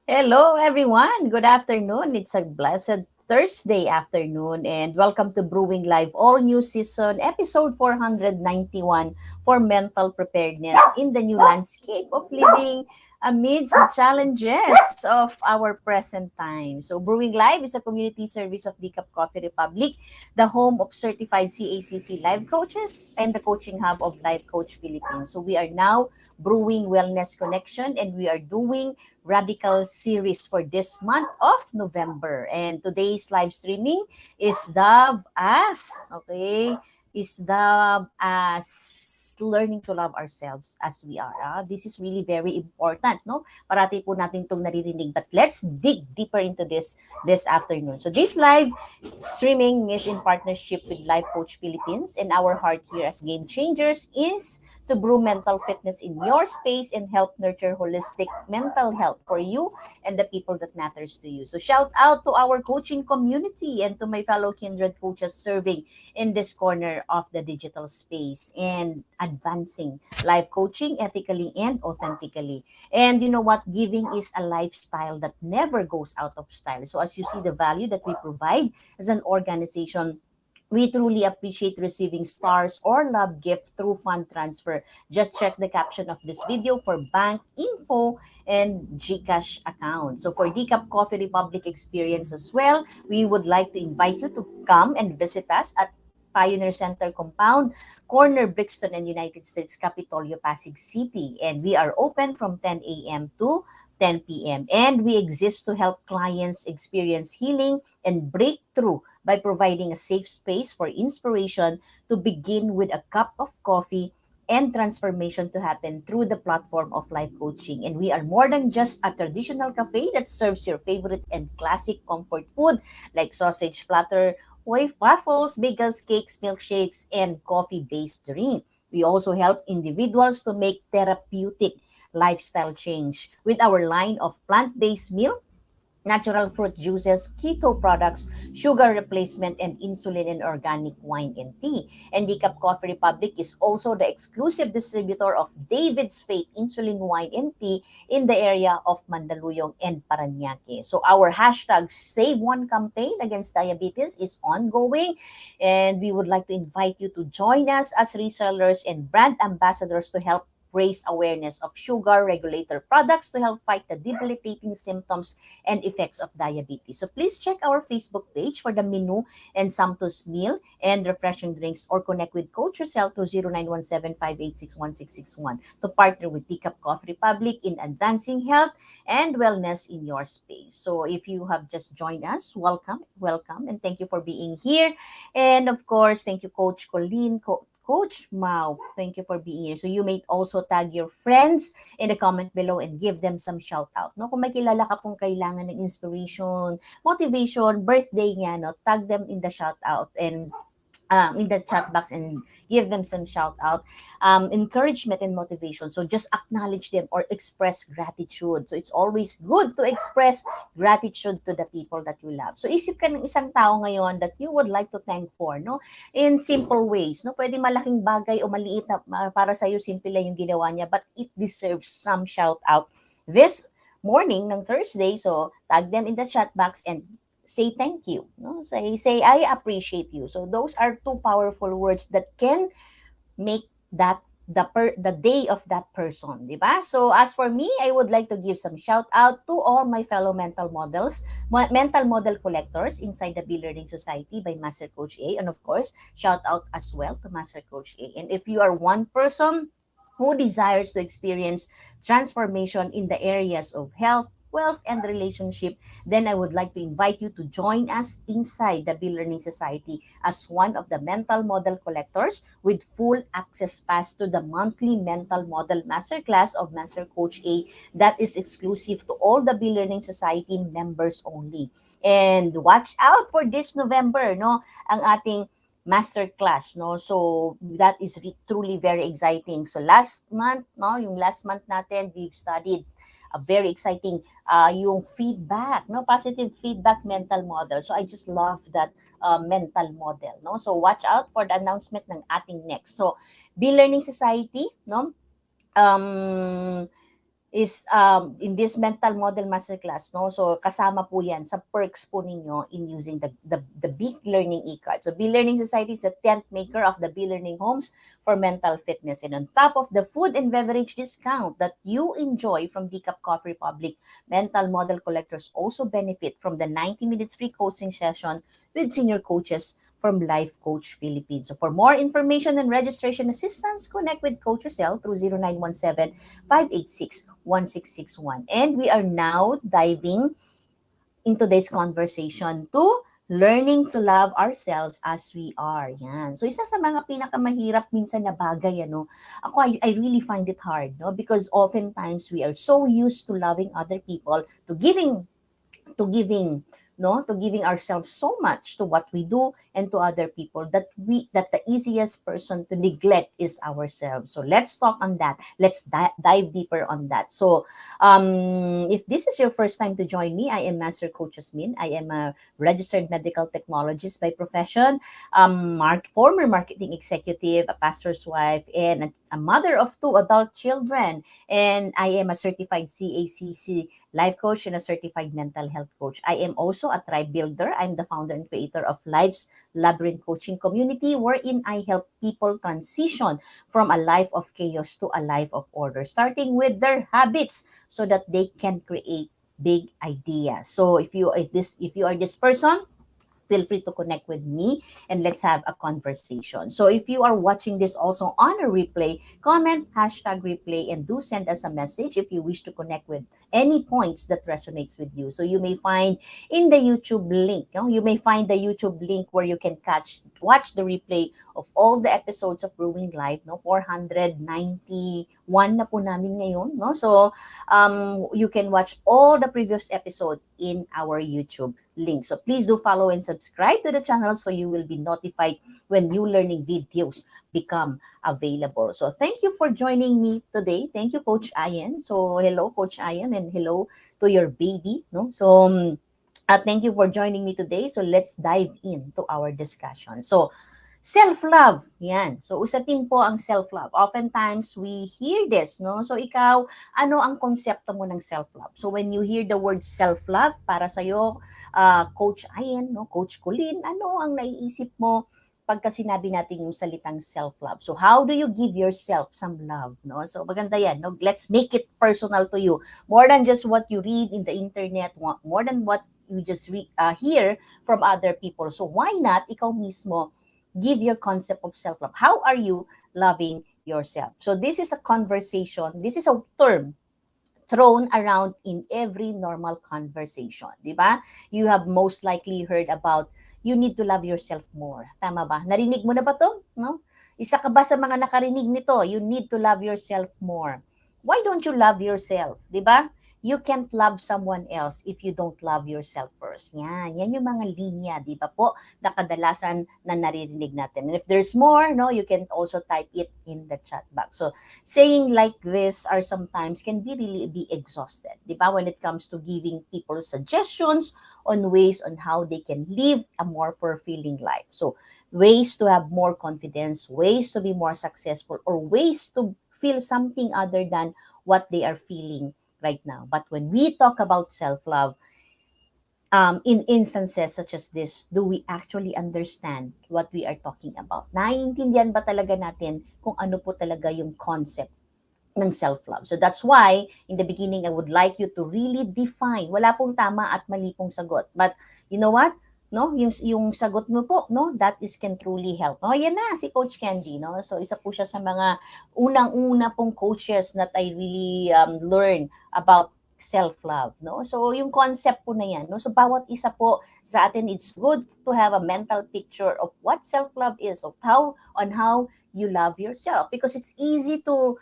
Hello, everyone. Good afternoon. It's a blessed Thursday afternoon, and welcome to Brewing Live All New Season, episode 491 for mental preparedness in the new landscape of living amidst the challenges of our present time. So, Brewing Live is a community service of Decaf Coffee Republic, the home of certified CACC life coaches and the coaching hub of Life Coach Philippines. So, we are now Brewing Wellness Connection, and we are doing Radical series for this month of November. And today's live streaming is dubbed as, okay, is dubbed as learning to love ourselves as we are. This is really very important, no? Parati po natin itong naririnig. But let's dig deeper into this afternoon. So this live streaming is in partnership with Life Coach Philippines, and our heart here as Game Changers is to brew mental fitness in your space and help nurture holistic mental health for you and the people that matters to you. So shout out to our coaching community and to my fellow kindred coaches serving in this corner of the digital space and advancing life coaching ethically and authentically. And you know what? Giving is a lifestyle that never goes out of style. So as you see the value that we provide as an organization, we truly appreciate receiving stars or love gift through fund transfer. Just check the caption of this video for bank info and GCash account. So for Decaf Coffee Republic experience as well, we would like to invite you to come and visit us at Pioneer Center Compound, Corner Brixton and United States Capitolio, Pasig City. And we are open from 10 a.m. to 10 p.m. And we exist to help clients experience healing and breakthrough by providing a safe space for inspiration to begin with a cup of coffee and transformation to happen through the platform of life coaching. And we are more than just a traditional cafe that serves your favorite and classic comfort food like sausage platter, waffles, bagels, cakes, milkshakes, and coffee-based drink. We also help individuals to make therapeutic lifestyle change with our line of plant-based meal, natural fruit juices, keto products, sugar replacement, and insulin and organic wine and tea. And Decaf Coffee Republic is also the exclusive distributor of David's Faith insulin wine and tea in the area of Mandaluyong and Parañaque. So our hashtag Save One campaign against diabetes is ongoing, and we would like to invite you to join us as resellers and brand ambassadors to help raise awareness of sugar regulator products to help fight the debilitating symptoms and effects of diabetes. So please check our Facebook page for the menu and Santos meal and refreshing drinks, or connect with Coach Rezzhel to 0917-586-1661 to partner with Decaf Coffee Republic in advancing health and wellness in your space. So if you have just joined us, welcome, and thank you for being here. And of course, thank you, Coach Colleen, Coach Mao, thank you for being here. So you may also tag your friends in the comment below and give them some shout out. No, kung may kilala ka pong kailangan ng inspiration, motivation, birthday niya, no, tag them in the shout out and in the chat box and give them some shout out, encouragement and motivation. So just acknowledge them or express gratitude. So it's always good to express gratitude to the people that you love. So isip ka ng isang tao ngayon that you would like to thank for, no? In simple ways, no? Pwede malaking bagay o maliit na para sa iyo, simple lang yung ginawa niya, but it deserves some shout out this morning ng Thursday. So tag them in the chat box and say thank you, no? Say I appreciate you. So those are two powerful words that can make that the day of that person, di ba? So as for me, I would like to give some shout out to all my fellow mental model collectors inside the Be Learning Society by Master Coach A, and of course, shout out as well to Master Coach A. And if you are one person who desires to experience transformation in the areas of health, wealth, and relationship, then I would like to invite you to join us inside the Be Learning Society as one of the mental model collectors with full access pass to the monthly mental model masterclass of Master Coach A that is exclusive to all the Be Learning Society members only. And watch out for this November, no? Ang ating masterclass, no? So that is truly very exciting. So last month, no, yung last month natin, we've studied a very exciting yung feedback, no, positive feedback mental model. So I just love that mental model, no. So watch out for the announcement ng ating next. So Be Learning Society, no, um is in this mental model masterclass, no? So kasama po 'yan sa perks po ninyo in using the Big Learning e-card. So Big Learning Society is the 10th maker of the Big Learning homes for mental fitness, and on top of the food and beverage discount that you enjoy from Decaf Coffee Republic, mental model collectors also benefit from the 90 minutes free coaching session with senior coaches from Life Coach Philippines. So for more information and registration assistance, connect with Coach Rezzhel through 0917-586-1661. And we are now diving into this conversation to learning to love ourselves as we are. Yan. So isa sa mga pinakamahirap minsan na bagay, ano, I really find it hard, no? Because oftentimes we are so used to loving other people, to giving to giving ourselves so much to what we do and to other people that the easiest person to neglect is ourselves. So let's talk on that. Let's dive deeper on that. So if this is your first time to join me, I am Master Coach Hasmin. I am a registered medical technologist by profession, former marketing executive, a pastor's wife, and a mother of two adult children. And I am a certified CACC life coach and a certified mental health coach. I am also a tribe builder. I'm the founder and creator of Life's Labyrinth Coaching Community, wherein I help people transition from a life of chaos to a life of order, starting with their habits so that they can create big ideas. So if you are this person, feel free to connect with me and let's have a conversation. So if you are watching this also on a replay, comment hashtag replay and do send us a message if you wish to connect with any points that resonates with you. So you may find in the YouTube link, you may find the YouTube link where you can watch the replay of all the episodes of Brewing Live, 491 na po namin ngayon, no? So you can watch all the previous episode in our YouTube link. So please do follow and subscribe to the channel so you will be notified when new learning videos become available. So thank you for joining me today. Thank you, Coach Ayan. So hello, Coach Ayan, and hello to your baby. No, so thank you for joining me today. So let's dive into our discussion. So self-love, yan. So, usapin po ang self-love. Oftentimes, we hear this, no? So, ikaw, ano ang konsepto mo ng self-love? So, when you hear the word self-love, para sa'yo, Coach Ayen, no? Coach Colleen, ano ang naiisip mo pagka sinabi natin yung salitang self-love? So, how do you give yourself some love, no? So, maganda yan, no? Let's make it personal to you. More than just what you read in the internet, more than what you just hear from other people. So, why not, ikaw mismo, give your concept of self-love. How are you loving yourself? So this is a conversation, this is a term thrown around in every normal conversation, di ba? You have most likely heard about you need to love yourself more. Tama ba? Narinig mo na ba to? No? Isa ka ba sa mga nakarinig nito? You need to love yourself more. Why don't you love yourself? Di ba? You can't love someone else if you don't love yourself first. Yan yung mga linya, di ba po, na kadalasan na naririnig natin. And if there's more, no, you can also type it in the chat box. So, saying like this are sometimes can be really be exhausted, di ba, when it comes to giving people suggestions on ways on how they can live a more fulfilling life. So, ways to have more confidence, ways to be more successful, or ways to feel something other than what they are feeling right now. But when we talk about self-love, in instances such as this, do we actually understand what we are talking about? Naiintindihan ba talaga natin kung ano po talaga yung concept ng self-love? So that's why, in the beginning, I would like you to really define. Wala pong tama at mali pong sagot. But you know what? No, yung sagot mo po, no, that is can truly help. Oh, yan na si Coach Candy, no. So isa po siya sa mga unang-una pong coaches that I really learn about self-love, no. So yung concept po na yan, no. So bawat isa po sa atin, it's good to have a mental picture of what self-love is, of how you love yourself, because it's easy to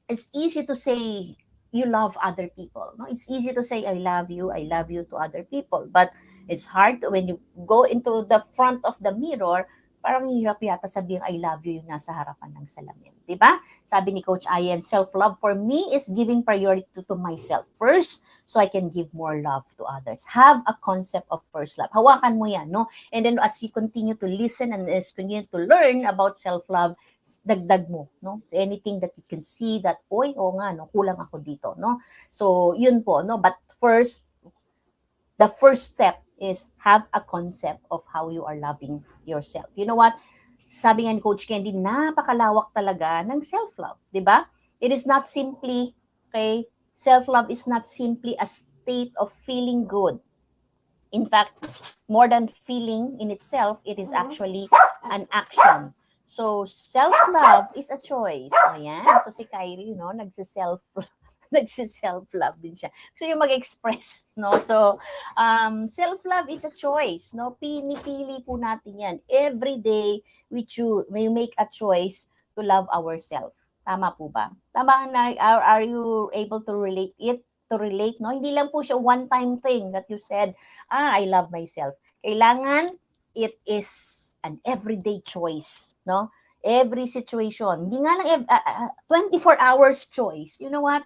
it's easy to say you love other people, no? It's easy to say I love you to other people, but it's hard when you go into the front of the mirror, parang hirap yata sabihin I love you yung nasa harapan ng salamin. Diba? Sabi ni Coach Ian, self-love for me is giving priority to myself first so I can give more love to others. Have a concept of first love. Hawakan mo yan, no? And then as you continue to listen and as you continue to learn about self-love, dagdag mo, no? So anything that you can see that, oy, nga, no, kulang ako dito, no? So, yun po, no? But first, the first step is have a concept of how you are loving yourself. You know what? Sabi nga ni Coach Candy, napakalawak talaga ng self-love, di ba? It is not simply, okay, self-love is not simply a state of feeling good. In fact, more than feeling in itself, it is actually an action. So, self-love is a choice. Ayan. So, si Kyrie, no, nagsi-self-love din siya. So, yung mag-express, no? So, self-love is a choice, no? Pinipili po natin yan. Every day, we make a choice to love ourselves. Tama po ba? Tama na, are you able to relate it? To relate, no? Hindi lang po siya one-time thing that you said, I love myself. Kailangan, it is an everyday choice, no? Every situation. Hindi nga lang 24 hours choice. You know what?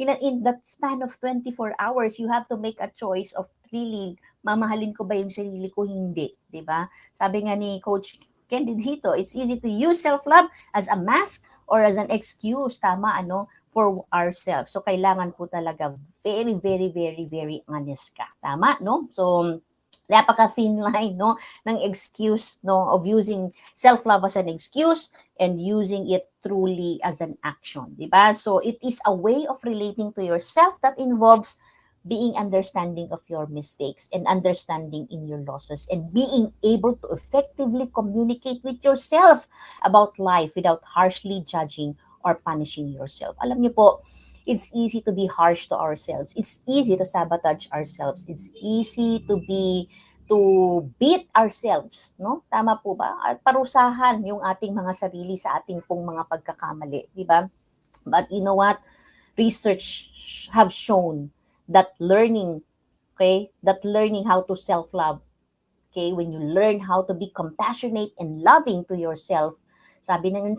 In that span of 24 hours, you have to make a choice of really, mamahalin ko ba yung sarili ko? Hindi. Diba? Sabi nga ni Coach Candy dito, it's easy to use self-love as a mask or as an excuse, tama, for ourselves. So, kailangan po talaga very, very, very, very honest ka. Tama, no? So, napaka-thin line, no, ng excuse, no, of using self-love as an excuse and using it truly as an action, diba? So, it is a way of relating to yourself that involves being understanding of your mistakes and understanding in your losses and being able to effectively communicate with yourself about life without harshly judging or punishing yourself. Alam niyo po, it's easy to be harsh to ourselves. It's easy to sabotage ourselves. It's easy to beat ourselves, no? Tama po ba? At parusahan yung ating mga sarili sa ating pong mga pagkakamali, di ba? But you know what? Research have shown that learning how to self-love, okay, when you learn how to be compassionate and loving to yourself, sabi ng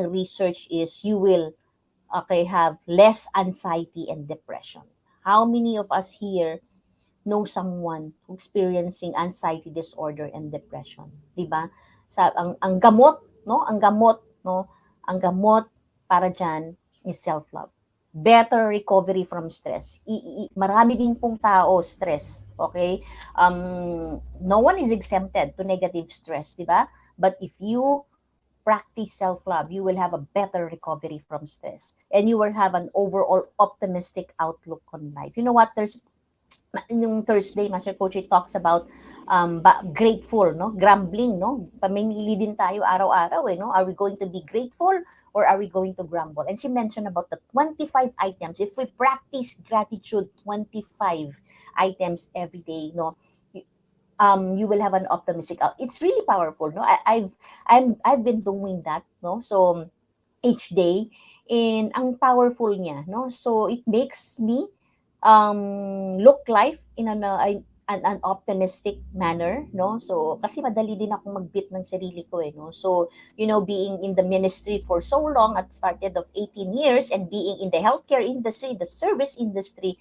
research is you will have less anxiety and depression. How many of us here know someone who experiencing anxiety disorder and depression, 'di ba? Ang gamot, no? Ang gamot para diyan is self-love. Better recovery from stress. Marami din pong tao stress, okay? No one is exempted to negative stress, 'di ba? But if you practice self-love, you will have a better recovery from stress and you will have an overall optimistic outlook on life. You know what? Yung Thursday, Master Coach talks about grateful, no? Grumbling, no? Pamimili din tayo araw-araw, no? Are we going to be grateful or are we going to grumble? And she mentioned about the 25 items. If we practice gratitude 25 items every day, no? You will have an optimistic out. It's really powerful, no? I've been doing that, no? So each day, and ang powerful niya, no? So it makes me look life in an optimistic manner, no? So kasi madali din ako mag-beat ng sarili ko, no? So, being in the ministry for so long, at started of 18 years and being in the healthcare industry, the service industry,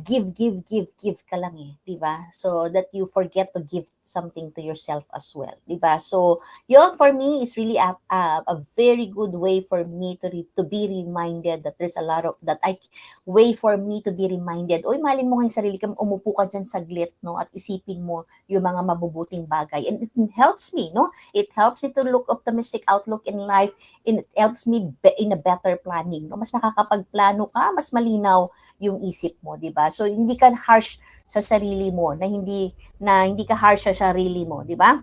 give ka lang diba? So that you forget to give something to yourself as well, diba? So, yun for me is really a very good way for me to be reminded that there's a lot of way for me to be reminded, oy, malin mo ng sarili ka, umupo ka dyan saglit, no? At isipin mo yung mga mabubuting bagay. And it helps me, no? It helps me to look optimistic outlook in life, and it helps me in a better planning, no? Mas nakakapagplano ka, mas malinaw yung isip mo, di ba? So, hindi ka harsh sa sarili mo, na hindi ka harsh sa sarili mo, di ba?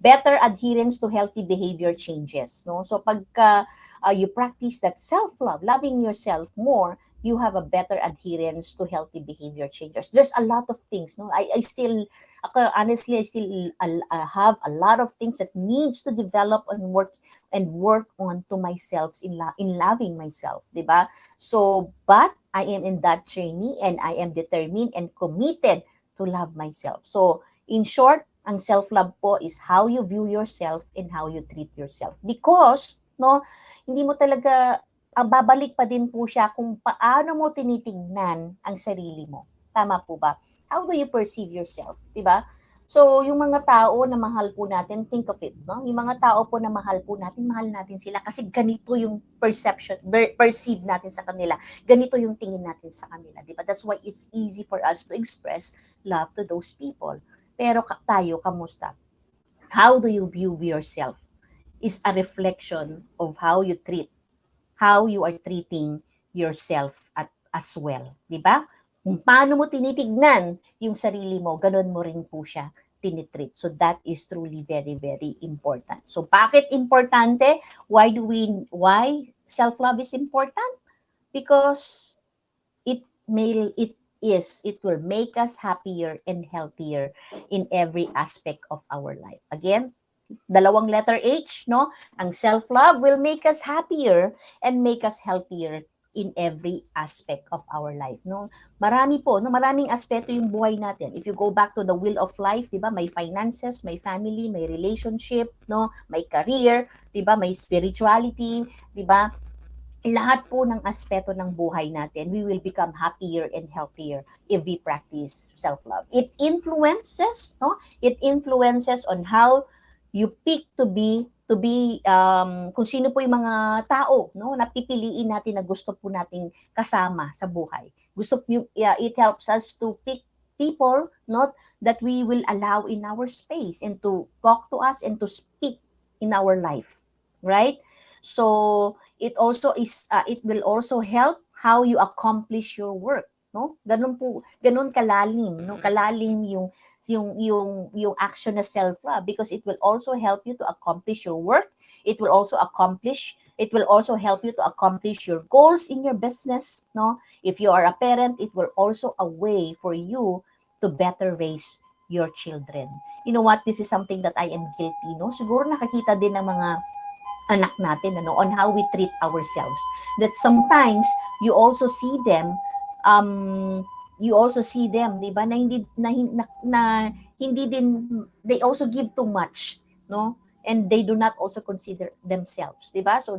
Better adherence to healthy behavior changes, no? So, pagka you practice that self-love, loving yourself more, you have a better adherence to healthy behavior changes. There's a lot of things, no? I still have a lot of things that needs to develop and work on to myself in loving myself, diba? So, but I am in that journey and I am determined and committed to love myself. So, in short, Ang self-love po is how you view yourself and how you treat yourself. Because, no, hindi mo talaga, babalik pa din po siya kung paano mo tinitignan ang sarili mo. Tama po ba? How do you perceive yourself? Diba? So, yung mga tao na mahal po natin, think of it, no? Yung mga tao po na mahal natin sila kasi ganito yung perceive natin sa kanila. Ganito yung tingin natin sa kanila, di ba? That's why it's easy for us to express love to those people. Pero tayo, kamusta? How do you view yourself is a reflection of how you are treating yourself as well. Di ba? Kung paano mo tinitignan yung sarili mo, ganun mo rin po siya tinitreat. So that is truly very, very important. So bakit importante? Why self-love is important? Because it will make us happier and healthier in every aspect of our life. Again, dalawang letter H, no? Ang self-love will make us happier and make us healthier in every aspect of our life, no? Marami po, no? Maraming aspeto yung buhay natin. If you go back to the wheel of life, 'di ba? May finances, may family, may relationship, no? May career, 'di ba? May spirituality, 'di ba? Lahat po ng aspeto ng buhay natin, we will become happier and healthier if we practice self-love. It influences, no? It influences on how you pick kung sino po yung mga tao, no? Napipiliin natin na gusto po nating kasama sa buhay. It helps us to pick people, not that we will allow in our space and to talk to us and to speak in our life, right? So it will also help how you accomplish your work, no? Ganun kalalim, no? Kalalim yung action na self-love because it will also help you to accomplish your work. It will also help you to accomplish your goals in your business, no? If you are a parent, it will also a way for you to better raise your children. You know what? This is something that I am guilty, no? Siguro nakakita din ng mga anak natin on how we treat ourselves, that sometimes you also see them di ba, na hindi din, they also give too much, no, and they do not also consider themselves, di ba? So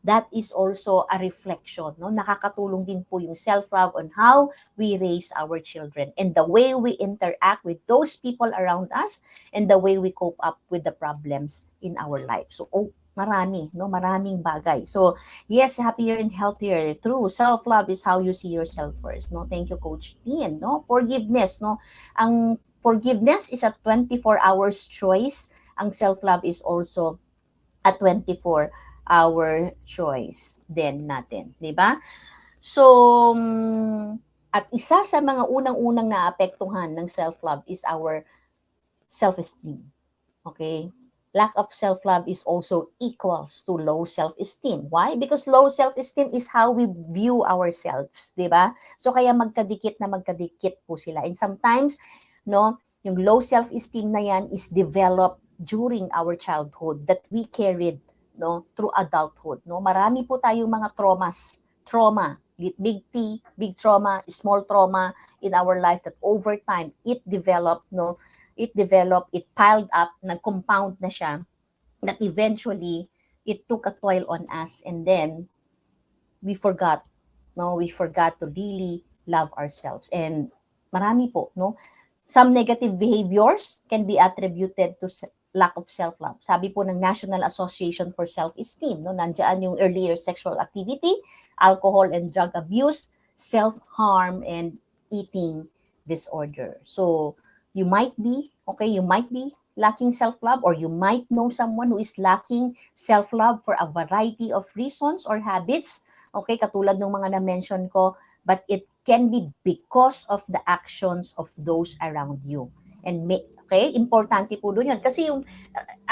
that is also a reflection, no? Nakakatulong din po yung self-love on how we raise our children and the way we interact with those people around us and the way we cope up with the problems in our life. So maraming bagay. So yes, happier and healthier. True, self-love is how you see yourself first, no? Thank you, Coach Dean, no? Forgiveness, no? Ang forgiveness is a 24 hours choice. Ang self-love is also a 24-hour choice din natin, di ba? So, at isa sa mga unang-unang naapektuhan ng self-love is our self-esteem. Okay? Lack of self-love is also equals to low self-esteem. Why? Because low self-esteem is how we view ourselves, di ba? So kaya magkadikit po sila. And sometimes, no, yung low self-esteem na yan is developed during our childhood that we carried, no, through adulthood, no? Marami po tayong mga trauma, big T, big trauma, small trauma in our life that over time it developed, no? It piled up, nag-compound na siya, that eventually, it took a toll on us and then, we forgot to really love ourselves. And marami po, no? Some negative behaviors can be attributed to lack of self-love. Sabi po ng National Association for Self-Esteem, no? Nandiyan yung earlier sexual activity, alcohol and drug abuse, self-harm, and eating disorder. So, you might be lacking self-love, or you might know someone who is lacking self-love for a variety of reasons or habits. Okay, katulad ng mga na-mention ko, but it can be because of the actions of those around you. And importante po doon yun. Kasi yung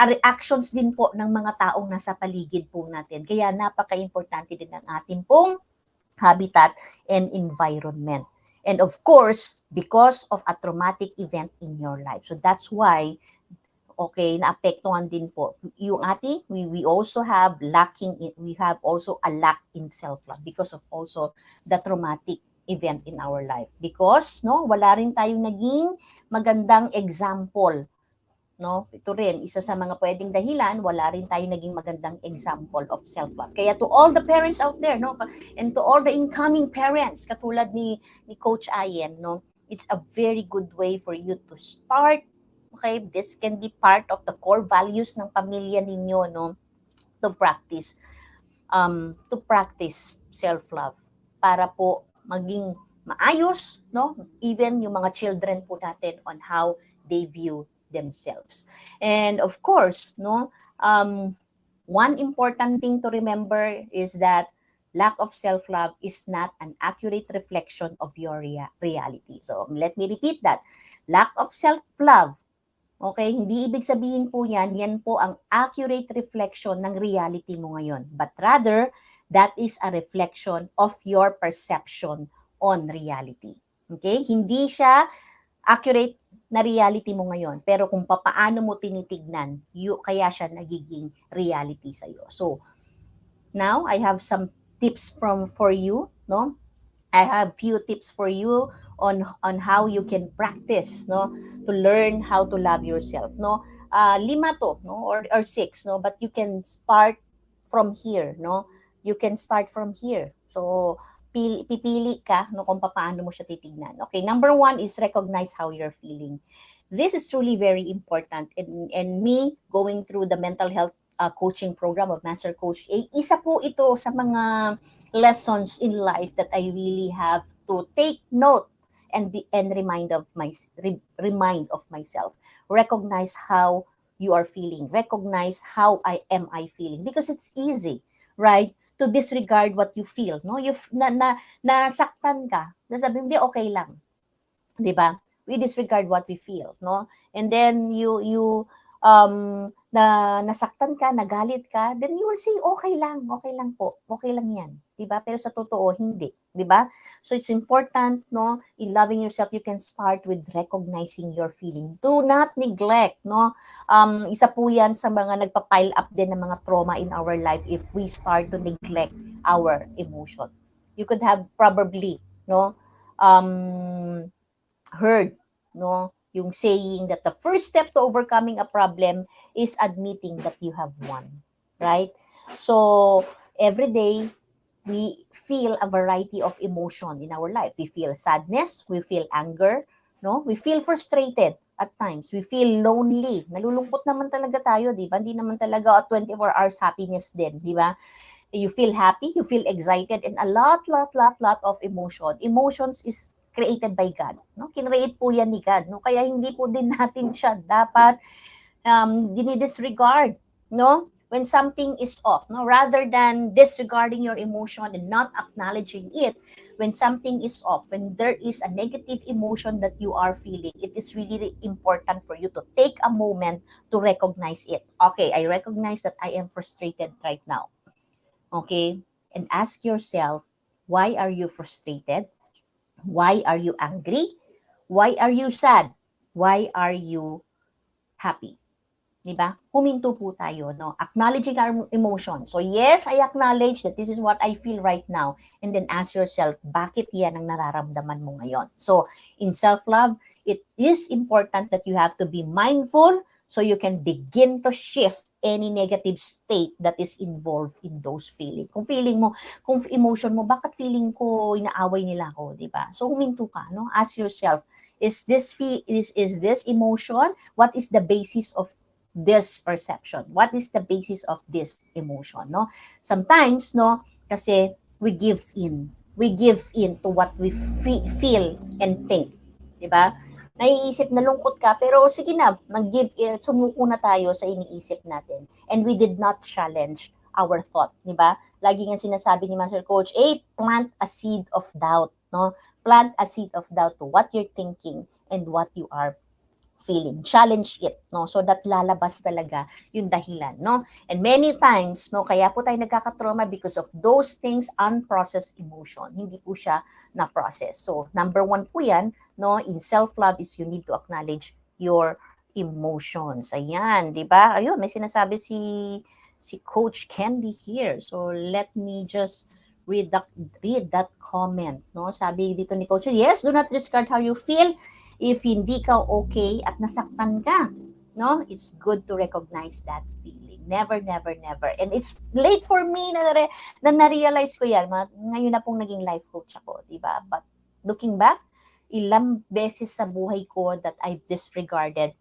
reactions din po ng mga taong nasa paligid po natin. Kaya napaka-importante din ng ating pong habitat and environment. And of course, because of a traumatic event in your life. So that's why, naapektuhan din po yung ating, we also have also a lack in self-love because of also the traumatic event in our life. Because, no, wala rin tayong naging magandang example no? Ito rin, isa sa mga pwedeng dahilan, wala rin tayo naging magandang example of self-love. Kaya to all the parents out there, no? And to all the incoming parents, katulad ni Coach Ayen, no? It's a very good way for you to start. Okay, this can be part of the core values ng pamilya ninyo, no? To practice self-love para po maging maayos, no? Even yung mga children po natin on how they view themselves. And of course, no, one important thing to remember is that lack of self-love is not an accurate reflection of your reality. So let me repeat that. Lack of self-love, okay, hindi ibig sabihin po yan po ang accurate reflection ng reality mo ngayon. But rather, that is a reflection of your perception on reality. Okay? Hindi siya accurate na reality mo ngayon. Pero kung papaano mo tinitignan, kaya siya nagiging reality sa'yo. So, now, I have some tips for you, no? I have few tips for you on how you can practice, no, to learn how to love yourself, no. 5 to, no, or 6, no, but you can start from here, no. You can start from here. So pipili ka, no, kung paano mo siya titignan. Okay, number 1 is recognize how you're feeling. This is truly very important, and me going through the mental health coaching program of Master Coach A, isa po ito sa mga lessons in life that I really have to take note and remind of myself. Recognize how you are feeling. Recognize how am I feeling, because it's easy, right, to disregard what you feel, no? You nasaktan ka, nasabi mo, hindi, okay lang, 'di ba? We disregard what we feel, no? And then you nasaktan ka, nagalit ka, then you will say, okay lang po, okay lang yan, di ba? Pero sa totoo, hindi, di ba? So it's important, no, in loving yourself, you can start with recognizing your feeling. Do not neglect, no? Isa po yan sa mga nagpa-pile up din ng mga trauma in our life if we start to neglect our emotion. You could have probably, no, heard, no, yung saying that the first step to overcoming a problem is admitting that you have one, right? So every day we feel a variety of emotion in our life. We feel sadness, we feel anger, no? We feel frustrated at times. We feel lonely. Nalulungkot naman talaga tayo, di ba? Hindi naman talaga 24 hours happiness din, di ba? You feel happy, you feel excited, and a lot of emotion. Emotions is created by God, no? Kinreate po yan ni God, no? Kaya hindi po din natin siya dapat dinidisregard, no? When something is off, no? Rather than disregarding your emotion and not acknowledging it, when something is off, when there is a negative emotion that you are feeling, it is really important for you to take a moment to recognize it. Okay, I recognize that I am frustrated right now. Okay? And ask yourself, why are you frustrated? Why are you angry? Why are you sad? Why are you happy? Diba? Huminto po tayo, no? Acknowledging our emotion. So yes, I acknowledge that this is what I feel right now. And then ask yourself, bakit yan ang nararamdaman mo ngayon? So in self-love, it is important that you have to be mindful so you can begin to shift any negative state that is involved in those feelings. Kung feeling mo, kung emotion mo, bakit feeling ko inaaway nila ako, di ba? So huminto ka, no? Ask yourself, is this emotion? What is the basis of this perception? What is the basis of this emotion, no? Sometimes, no, kasi we give in to what we feel and think, di ba? Naiisip, nalungkot ka, pero sige na, mag-give in, sumuko na tayo sa iniisip natin. And we did not challenge our thought, di ba? Lagi nga sinasabi ni Master Coach, plant a seed of doubt, no? Plant a seed of doubt to what you're thinking and what you are feeling. Challenge it, no? So that lalabas talaga yung dahilan, no? And many times, no, kaya po tayo nagkakatrauma because of those things, unprocessed emotion. Hindi po siya na-process. So number 1 po yan, no, in self-love is you need to acknowledge your emotions. Ayan, di ba? Ayun, may sinasabi si Coach Candy here. So let me just read that comment, no? Sabi dito ni Coach, yes, do not discard how you feel if hindi ka okay at nasaktan ka, no? It's good to recognize that feeling. Never, never, never. And it's late for me na na-realize ko yan. Ngayon na pong naging life coach ako, di ba? But looking back, ilang beses sa buhay ko that I've disregarded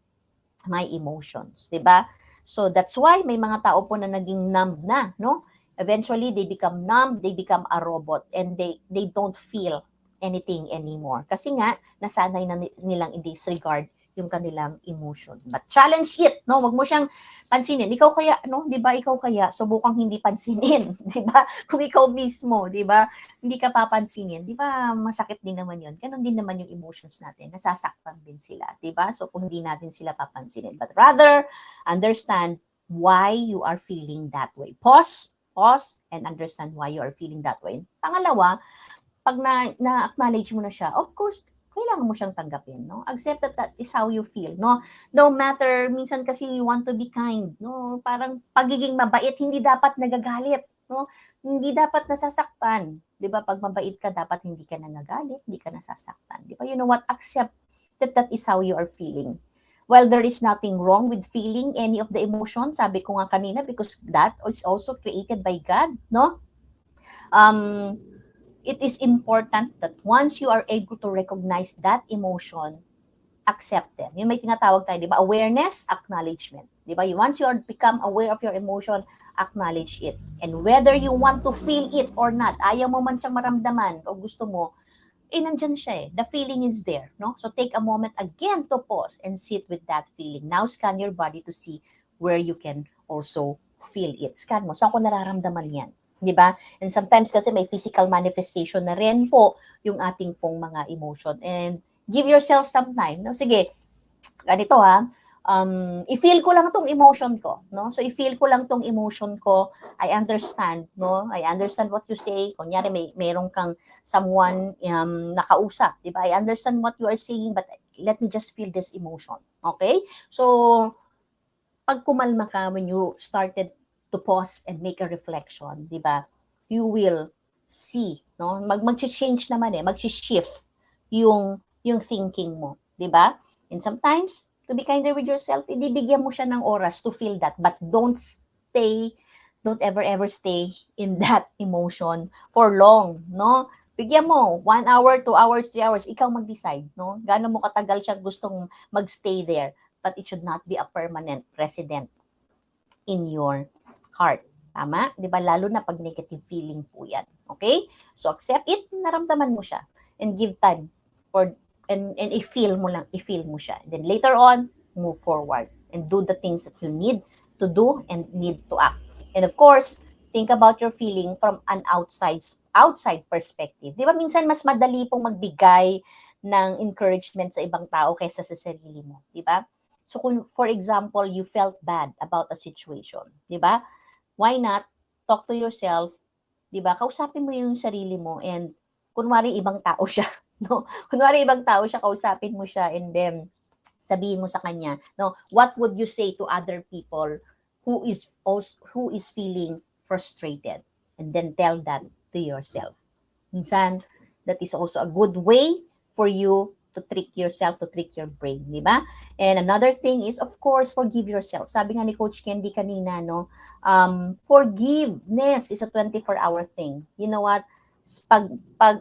my emotions, 'di ba? So that's why may mga tao po na naging numb na, no? Eventually they become numb, they become a robot and they don't feel anything anymore. Kasi nga nasanay na nilang i-disregard yung kanilang emotion. But challenge it, no? Wag mo siyang pansinin. Ikaw kaya, no? 'Di ba? Ikaw kaya subukang hindi pansinin, 'di ba? Kung ikaw mismo, 'di ba? Hindi ka papansinin, 'di ba? Masakit din naman 'yon. Ganon din naman yung emotions natin. Nasasaktan din sila, 'di ba? So kung hindi natin sila papansinin, but rather understand why you are feeling that way. Pause and understand why you are feeling that way. Pangalawa, pag na-acknowledge mo na siya, of course, kailangan mo siyang tanggapin, no? Accept that is how you feel, no? No matter, minsan kasi you want to be kind, no? Parang pagiging mabait, hindi dapat nagagalit, no? Hindi dapat nasasaktan. 'Di ba? Pag mabait ka, dapat hindi ka nagagalit, hindi ka nasasaktan. 'Di ba? You know what? Accept that is how you are feeling. Well, there is nothing wrong with feeling any of the emotions, sabi ko nga kanina, because that is also created by God, no? It is important that once you are able to recognize that emotion, accept them. Yung may tinatawag tayo, di ba? Awareness, acknowledgement. Di ba? Once you are become aware of your emotion, acknowledge it. And whether you want to feel it or not, ayaw mo man siyang maramdaman o gusto mo, nandyan siya eh. The feeling is there, no? So take a moment again to pause and sit with that feeling. Now scan your body to see where you can also feel it. Scan mo, saan ko nararamdaman yan? Di ba? And sometimes kasi may physical manifestation na rin po yung ating pong mga emotion. And give yourself some time, no? Sige, ganito ha, i-feel ko lang tong emotion ko, no? So i-feel ko lang tong emotion ko. I understand, no? I understand what you say. Kunyari merong kang someone nakausap, 'di ba? I understand what you are saying, but let me just feel this emotion. Okay? So pag kumalma ka, when you started to pause and make a reflection, 'di ba? You will see, no? Mag-change naman mag-shift yung thinking mo, 'di ba? And sometimes to be kinder with yourself, ibibigyan mo siya ng oras to feel that, but don't ever stay in that emotion for long, no? Bigyan mo 1 hour, 2 hours, 3 hours, ikaw mag-decide, no? Gaano mo katagal siya gustong magstay there, but it should not be a permanent resident in your heart. Tama? 'Di ba? Lalo na pag negative feeling po 'yan. Okay? So accept it, naramdaman mo siya, and give time for and i-feel mo siya. And then later on, move forward and do the things that you need to do and need to act. And of course, think about your feeling from an outside perspective. 'Di ba minsan mas madali pong magbigay ng encouragement sa ibang tao kaysa sa sarili mo, 'di ba? So kung for example, you felt bad about a situation, 'di ba? Why not talk to yourself, 'di ba? Kausapin mo yung sarili mo and kunwari ibang tao siya, no? Kunwari ibang tao siya, kausapin mo siya and then sabihin mo sa kanya, no, what would you say to other people who is feeling frustrated? And then tell that to yourself. Minsan, that is also a good way for you to trick yourself, to trick your brain, di ba? And another thing is, of course, forgive yourself. Sabi nga ni Coach Candy kanina, no, forgiveness is a 24-hour thing. You know what?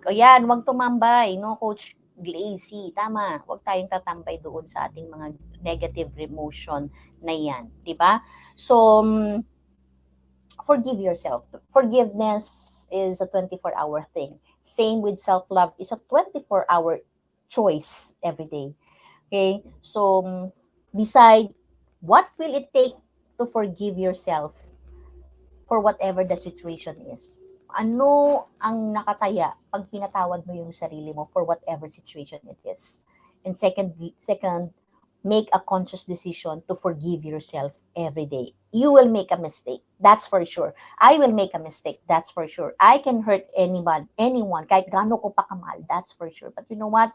Ayan, huwag tumambay, no, Coach Glacy, tama. Huwag tayong tatambay doon sa ating mga negative emotion na yan, di ba? So, forgive yourself. Forgiveness is a 24-hour thing. Same with self-love is a 24-hour choice every day. Okay? So, decide what will it take to forgive yourself for whatever the situation is. Ano ang nakataya pag pinatawad mo yung sarili mo for whatever situation it is. And second, make a conscious decision to forgive yourself every day. You will make a mistake. That's for sure. I will make a mistake. That's for sure. I can hurt anyone, kahit gaano ko pa kamal. That's for sure. But you know what?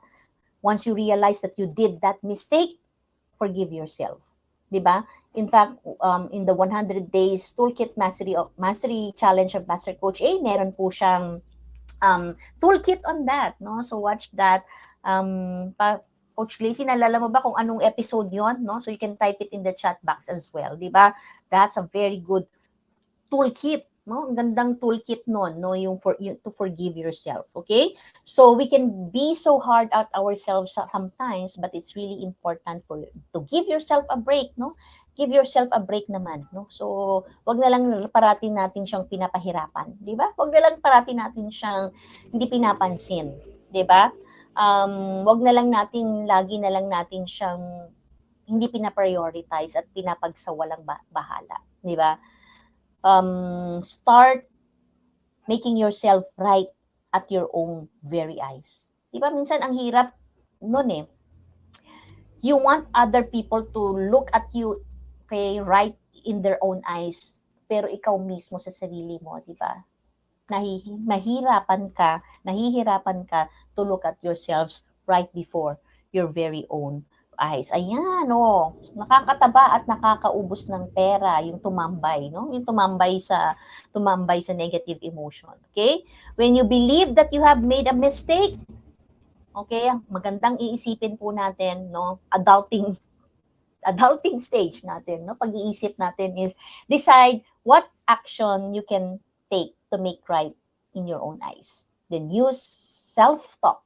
Once you realize that you did that mistake, forgive yourself. Diba? In fact, in the 100 Days Toolkit Mastery Challenge of Master Coach A, meron po siyang toolkit on that. No? So watch that. Coach Glacy, nalala mo ba kung anong episode yon, no? So you can type it in the chat box as well, di ba? That's a very good toolkit, no? Ang gandang toolkit nun, no? Yung to forgive yourself, okay? So we can be so hard at ourselves sometimes, but it's really important for you to give yourself a break, no? Give yourself a break naman, no? So, wag na lang parati natin siyang pinapahirapan, di ba? Wag na lang parati natin siyang hindi pinapansin, di ba? Wag na lang natin, lagi na lang natin siyang hindi pina-prioritize at pinapagsawalang bahala, di ba? Start making yourself right at your own very eyes. Di ba minsan ang hirap nun eh. You want other people to look at you, okay, right in their own eyes, pero ikaw mismo sa sarili mo, di ba? Nahihirapan ka to look at yourselves right before your very own eyes. Ayan, oh, nakakataba at nakakaubos ng pera yung tumambay, no? Yung tumambay sa negative emotion. Okay? When you believe that you have made a mistake, okay, magandang iisipin po natin, no? Adulting stage natin, no? Pag-iisip natin is decide what action you can take to make right in your own eyes. Then use self-talk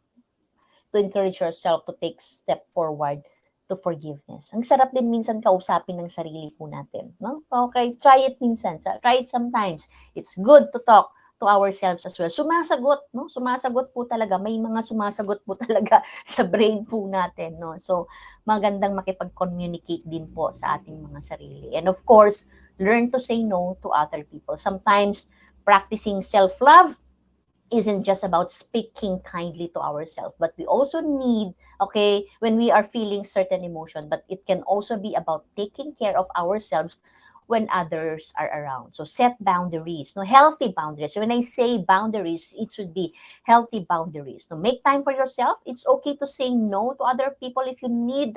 to encourage yourself to take step forward to forgiveness. Ang sarap din minsan kausapin ng sarili po natin, no? Okay, try it minsan, try it sometimes. It's good to talk to ourselves as well. Sumasagot, no? Sumasagot po talaga. May mga sumasagot po talaga sa brain po natin, no? So, magandang makipag-communicate din po sa ating mga sarili. And of course, learn to say no to other people. Sometimes, practicing self-love isn't just about speaking kindly to ourselves, but we also need, okay, when we are feeling certain emotion, but it can also be about taking care of ourselves when others are around. So set boundaries, no, healthy boundaries. When I say boundaries, it should be healthy boundaries. No, make time for yourself. It's okay to say no to other people if you need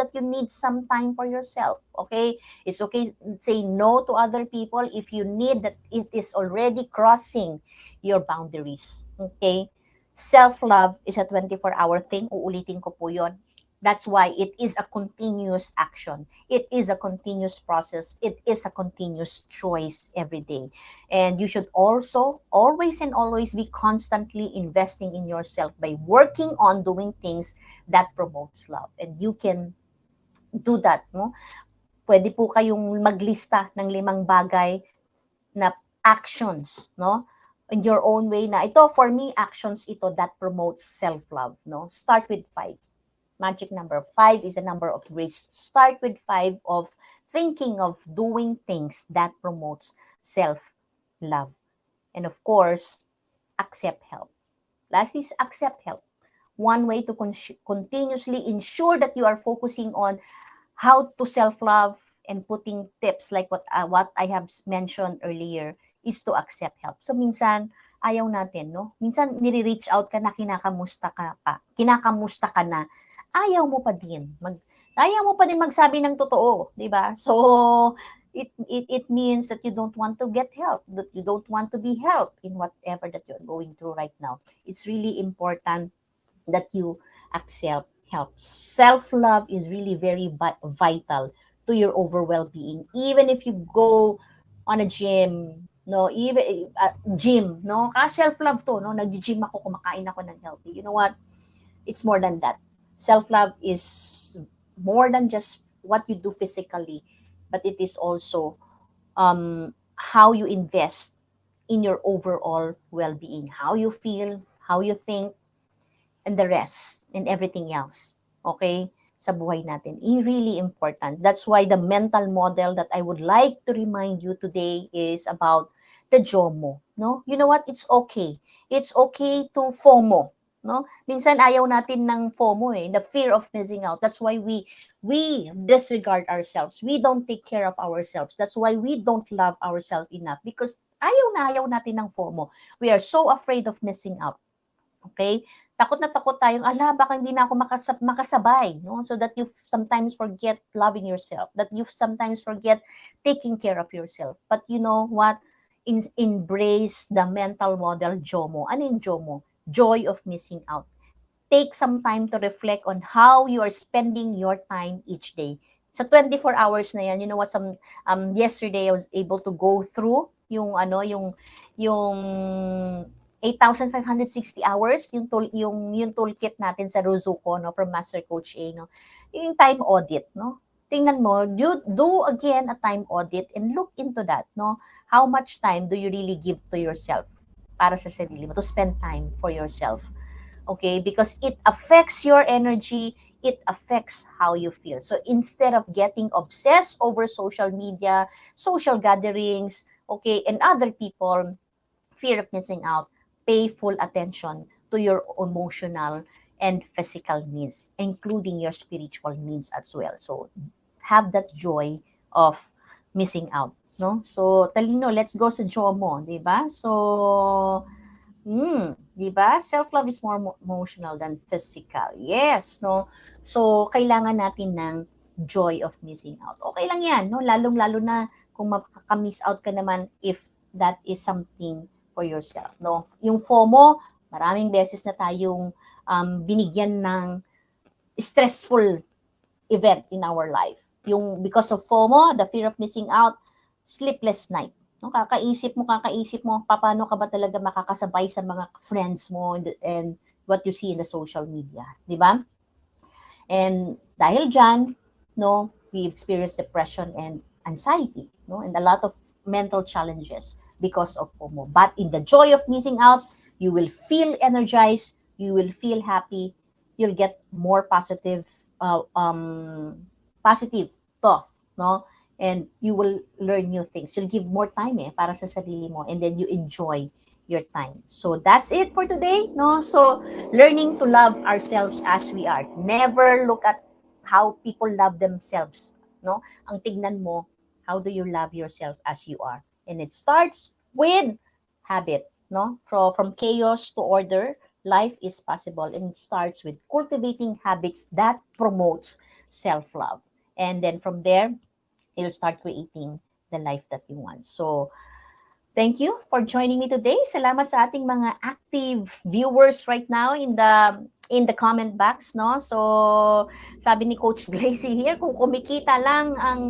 some time for yourself. Okay, it's okay to say no to other people if you need that it is already crossing your boundaries. Okay? Self-love is a 24-hour thing. Uulitin ko po yun. That's why it is a continuous action. It is a continuous process. It is a continuous choice every day. And you should also always and always be constantly investing in yourself by working on doing things that promotes love. And you can do that. No? Pwede po kayong maglista ng 5 bagay na actions, no? In your own way na ito, for me, actions ito that promotes self-love, no? Start with 5. Magic number 5 is a number of grace. Start with 5 of thinking of doing things that promotes self-love. And of course, accept help. Last is accept help. One way to continuously ensure that you are focusing on how to self-love and putting tips like what I have mentioned earlier is to accept help. So minsan ayaw natin, no? Minsan nire-reach out ka na, kinakamusta ka na, ayaw mo pa din magsabi ng totoo, 'di ba? So it means that you don't want to get help, that you don't want to be helped in whatever that you're going through right now. It's really important that you accept help. Self-love is really very vital to your overall well-being. Even if you go on a gym, no, even gym, no, self-love to, no, nag-gym ako, kumakain ako ng healthy. You know what? It's more than that. Self-love is more than just what you do physically, but it is also how you invest in your overall well-being, how you feel, how you think, and the rest and everything else, okay, sa buhay natin. Really important. That's why the mental model that I would like to remind you today is about the JOMO, no? You know what? It's okay. It's okay to FOMO, no? Minsan ayaw natin ng FOMO eh, the fear of missing out. That's why we disregard ourselves. We don't take care of ourselves. That's why we don't love ourselves enough because ayaw natin ng FOMO. We are so afraid of missing out. Okay? Takot na takot tayong, baka hindi na ako makasabay, no? So that you sometimes forget loving yourself, that you sometimes forget taking care of yourself. But you know what? Embrace the mental model JOMO. Ano yung JOMO? Joy of missing out. take some time to reflect on how you are spending your time each day. Sa 24 hours na yan, you know what, yesterday I was able to go through yung 8,560 hours, yung toolkit natin sa Ruzuko, no, from Master Coach A, no. Yung time audit, no. Tingnan mo, you do again a time audit and look into that, no. How much time do you really give to yourself para sa sarili mo, to spend time for yourself? Okay, because it affects your energy, it affects how you feel. So instead of getting obsessed over social media, social gatherings, okay, and other people, fear of missing out, pay full attention to your emotional and physical needs, including your spiritual needs as well. So have that joy of missing out, no? So talino, let's go sa joy mo, 'di ba? So 'di ba? Self-love is more emotional than physical. Yes, no? So, kailangan natin ng joy of missing out. Okay lang 'yan, no? Lalong-lalo na kung makaka-miss out ka naman if that is something for yourself, no? Yung FOMO, maraming beses na tayong binigyan ng stressful event in our life. Yung because of FOMO, the fear of missing out, sleepless night. No, kakaisip mo, paano ka ba talaga makakasabay sa mga friends mo and what you see in the social media, di ba? And dahil dyan, no, we experience depression and anxiety, no, and a lot of mental challenges because of FOMO. But in the joy of missing out, you will feel energized, you will feel happy, you'll get more positive thought, no? And you will learn new things. You'll give more time para sa sarili mo, and then you enjoy your time. So that's it for today, no? So learning to love ourselves as we are. Never look at how people love themselves, no? Ang tignan mo, how do you love yourself as you are? And it starts with habit, no? From chaos to order, life is possible, and it starts with cultivating habits that promotes self-love. And then from there, you'll start creating the life that you want. So, thank you for joining me today. Salamat sa ating mga active viewers right now in the comment box, no? So, sabi ni Coach Gracie here, kung kumikita lang ang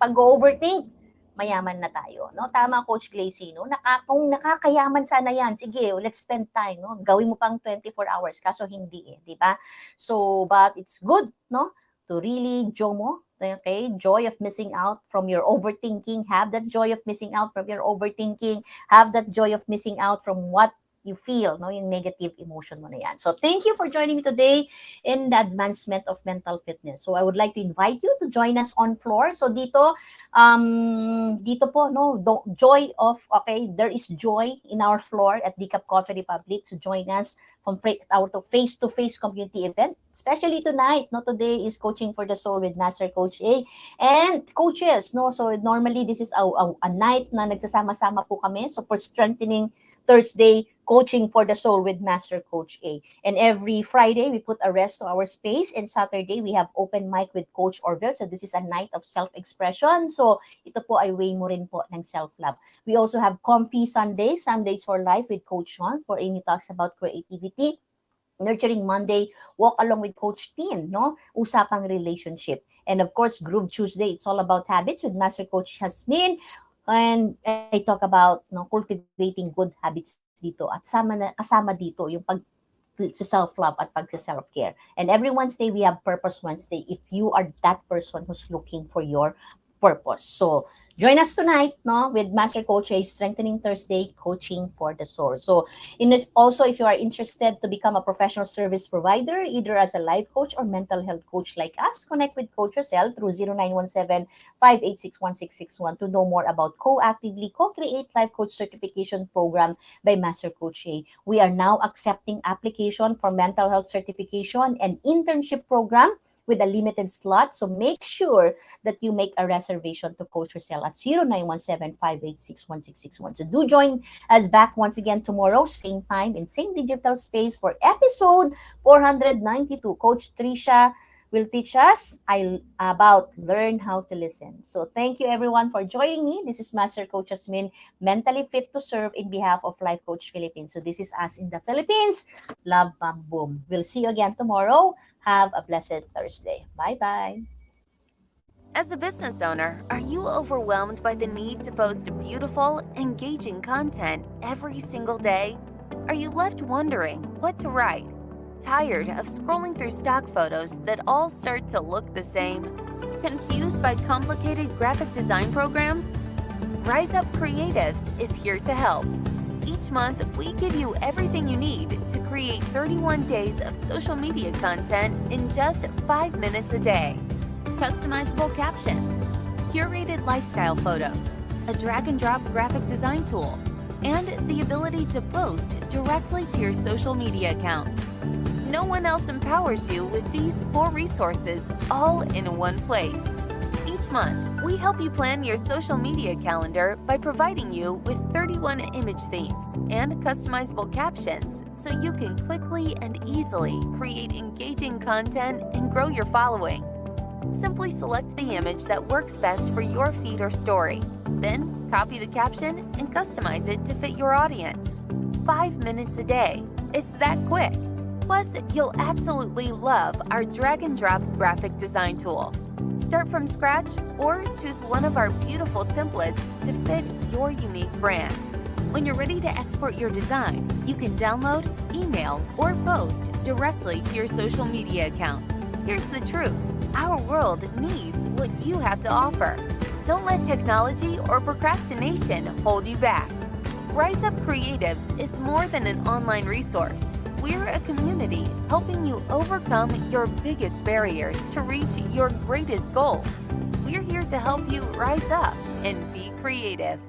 pag-overthink, mayaman na tayo, no? Tama, Coach Gracie, no? Kung nakakayaman sana yan, sige, let's spend time, no? Gawin mo pang 24 hours, kaso hindi di ba? So, but it's good, no? To really jomo, okay, joy of missing out from your overthinking. Have that joy of missing out from your overthinking. Have that joy of missing out from what you feel, no, yung negative emotion mo na yan. So thank you for joining me today in the advancement of mental fitness. So I would like to invite you to join us on floor. So dito po, no, joy of, okay, there is joy in our floor at Decaf Coffee Republic. So join us from our face-to-face community event, especially tonight, no, today is Coaching for the Soul with Master Coach A and coaches, no. So normally this is a night na nagsasama-sama po kami. So for strengthening Thursday, Coaching for the Soul with Master Coach A. And every Friday, we put a rest to our space. And Saturday, we have open mic with Coach Orville. So this is a night of self-expression. So ito po ay way mo rin po ng self-love. We also have Comfy Sundays, Sundays for Life with Coach Sean for any talks about creativity. Nurturing Monday, walk along with Coach Tin, no? Usapang relationship. And of course, Groove Tuesday, it's all about habits with Master Coach Hasmin. And I talk about, no, cultivating good habits dito at kasama dito yung self-love at pag-self-care. And every Wednesday, we have Purpose Wednesday if you are that person who's looking for your purpose. So, join us tonight, no, with Master Coach A, Strengthening Thursday, Coaching for the Soul. So, also, if you are interested to become a professional service provider, either as a life coach or mental health coach like us, connect with Coach Rezzhel through 0917-586-1661 to know more about Co-Actively Co-Create Life Coach Certification Program by Master Coach A. We are now accepting application for mental health certification and internship program with a limited slot. So make sure that you make a reservation to Coach Rezzhel at 0917-586-1661. So do join us back once again tomorrow, same time and same digital space for episode 492. Coach Trisha will teach us about learn how to listen. So thank you everyone for joining me. This is Master Coach Hasmin, mentally fit to serve in behalf of Life Coach Philippines. So this is us in the Philippines. Love, bam, boom. We'll see you again tomorrow. Have a blessed Thursday. Bye-bye. As a business owner, are you overwhelmed by the need to post beautiful, engaging content every single day? Are you left wondering what to write? Tired of scrolling through stock photos that all start to look the same? Confused by complicated graphic design programs? Rise Up Creatives is here to help. Each month, we give you everything you need to create 31 days of social media content in just 5 minutes a day. Customizable captions, curated lifestyle photos, a drag-and-drop graphic design tool, and the ability to post directly to your social media accounts. No one else empowers you with these 4 resources all in one place. Each month, we help you plan your social media calendar by providing you with 31 image themes and customizable captions so you can quickly and easily create engaging content and grow your following. Simply select the image that works best for your feed or story. Then, copy the caption and customize it to fit your audience. 5 minutes a day. It's that quick. Plus, you'll absolutely love our drag-and-drop graphic design tool. Start from scratch or choose one of our beautiful templates to fit your unique brand. When you're ready to export your design, you can download, email, or post directly to your social media accounts. Here's the truth. Our world needs what you have to offer. Don't let technology or procrastination hold you back. Rise Up Creatives is more than an online resource. We're a community helping you overcome your biggest barriers to reach your greatest goals. We're here to help you rise up and be creative.